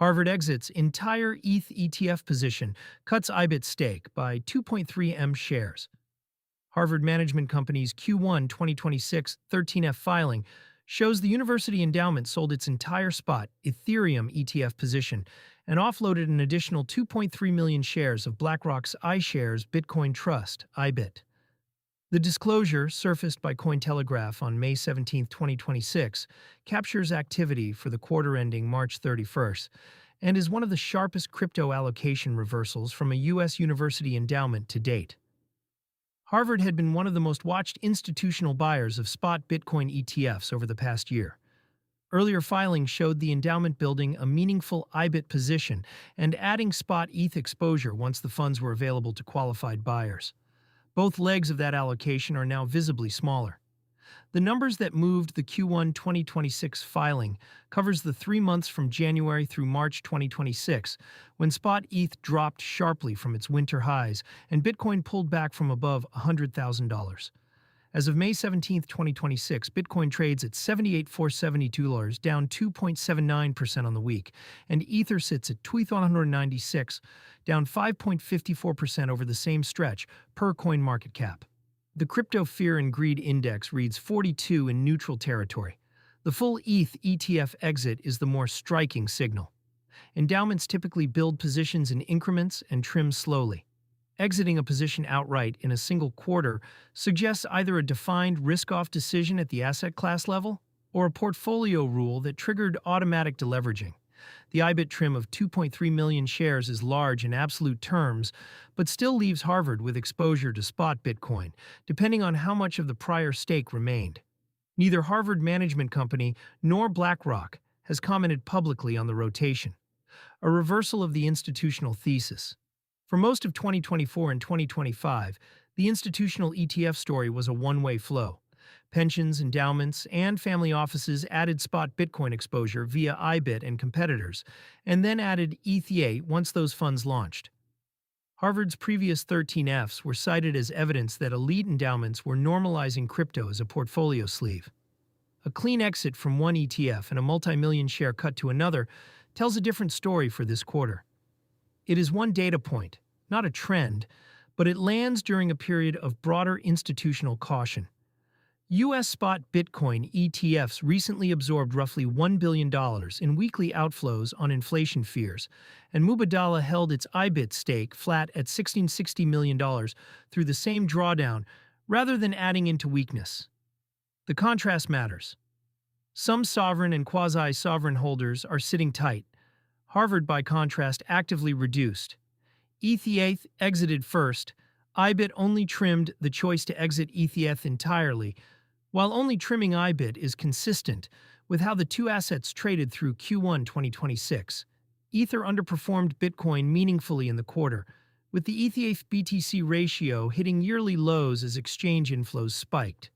Harvard exits entire ETH ETF position, cuts IBIT stake by 2.3 M shares. Harvard Management Company's Q1 2026 13F filing shows the university endowment sold its entire spot Ethereum ETF position and offloaded an additional 2.3 million shares of BlackRock's iShares Bitcoin Trust (IBIT). The disclosure, surfaced by Cointelegraph on May 17, 2026, captures activity for the quarter ending March 31st and is one of the sharpest crypto allocation reversals from a U.S. university endowment to date. Harvard had been one of the most watched institutional buyers of spot Bitcoin ETFs over the past year. Earlier filings showed the endowment building a meaningful IBIT position and adding spot ETH exposure once the funds were available to qualified buyers. Both legs of that allocation are now visibly smaller. The numbers that moved the Q1 2026 filing covers the 3 months from January through March 2026, when spot ETH dropped sharply from its winter highs and Bitcoin pulled back from above $100,000. As of May 17, 2026, Bitcoin trades at $78,472, down 2.79% on the week, and Ether sits at $2,196, down 5.54% over the same stretch, per CoinMarketCap. The Crypto Fear and Greed Index reads 42 in neutral territory. The full ETH ETF exit is the more striking signal. Endowments typically build positions in increments and trim slowly. Exiting a position outright in a single quarter suggests either a defined risk-off decision at the asset class level or a portfolio rule that triggered automatic deleveraging. The IBIT trim of 2.3 million shares is large in absolute terms, but still leaves Harvard with exposure to spot Bitcoin, depending on how much of the prior stake remained. Neither Harvard Management Company nor BlackRock has commented publicly on the rotation, a reversal of the institutional thesis. For most of 2024 and 2025, the institutional ETF story was a one-way flow. Pensions, endowments, and family offices added spot Bitcoin exposure via IBIT and competitors, and then added ETH once those funds launched. Harvard's previous 13Fs were cited as evidence that elite endowments were normalizing crypto as a portfolio sleeve. A clean exit from one ETF and a multi-million share cut to another tells a different story for this quarter. It is one data point, not a trend, but it lands during a period of broader institutional caution. U.S. spot Bitcoin ETFs recently absorbed roughly $1 billion in weekly outflows on inflation fears, and Mubadala held its IBIT stake flat at $1660 million through the same drawdown rather than adding into weakness. The contrast matters. Some sovereign and quasi-sovereign holders are sitting tight. Harvard, by contrast, actively reduced. ETH exited first. IBIT only trimmed the choice to exit ETH entirely, while only trimming IBIT is consistent with how the two assets traded through Q1 2026. Ether underperformed Bitcoin meaningfully in the quarter, with the ETH-BTC ratio hitting yearly lows as exchange inflows spiked.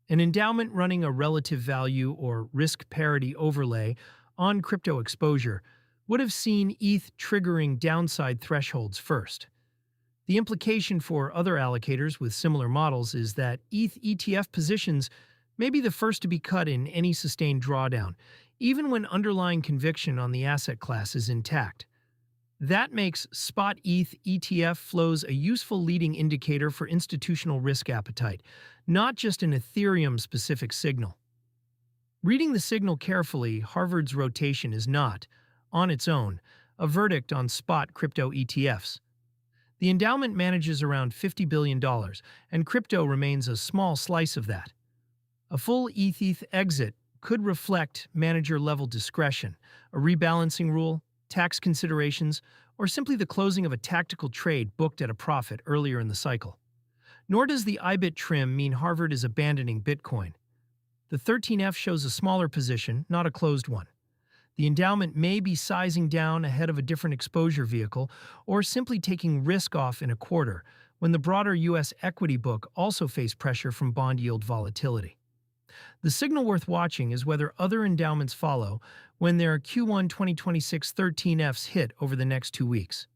An endowment running a relative value or risk parity overlay on crypto exposure would have seen ETH triggering downside thresholds first. The implication for other allocators with similar models is that ETH ETF positions may be the first to be cut in any sustained drawdown, even when underlying conviction on the asset class is intact. That makes spot ETH ETF flows a useful leading indicator for institutional risk appetite, not just an Ethereum-specific signal. Reading the signal carefully, Harvard's rotation is not, on its own, a verdict on spot crypto ETFs. The endowment manages around $50 billion, and crypto remains a small slice of that. A full ETH exit could reflect manager-level discretion, a rebalancing rule, tax considerations, or simply the closing of a tactical trade booked at a profit earlier in the cycle. Nor does the IBIT trim mean Harvard is abandoning Bitcoin. The 13F shows a smaller position, not a closed one. The endowment may be sizing down ahead of a different exposure vehicle or simply taking risk off in a quarter when the broader U.S. equity book also faced pressure from bond yield volatility. The signal worth watching is whether other endowments follow when their Q1 2026 13Fs hit over the next 2 weeks.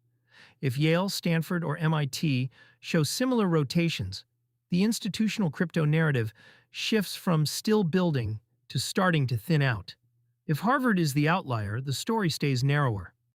If Yale, Stanford, or MIT show similar rotations, the institutional crypto narrative shifts from still building to starting to thin out. If Harvard is the outlier, the story stays narrower.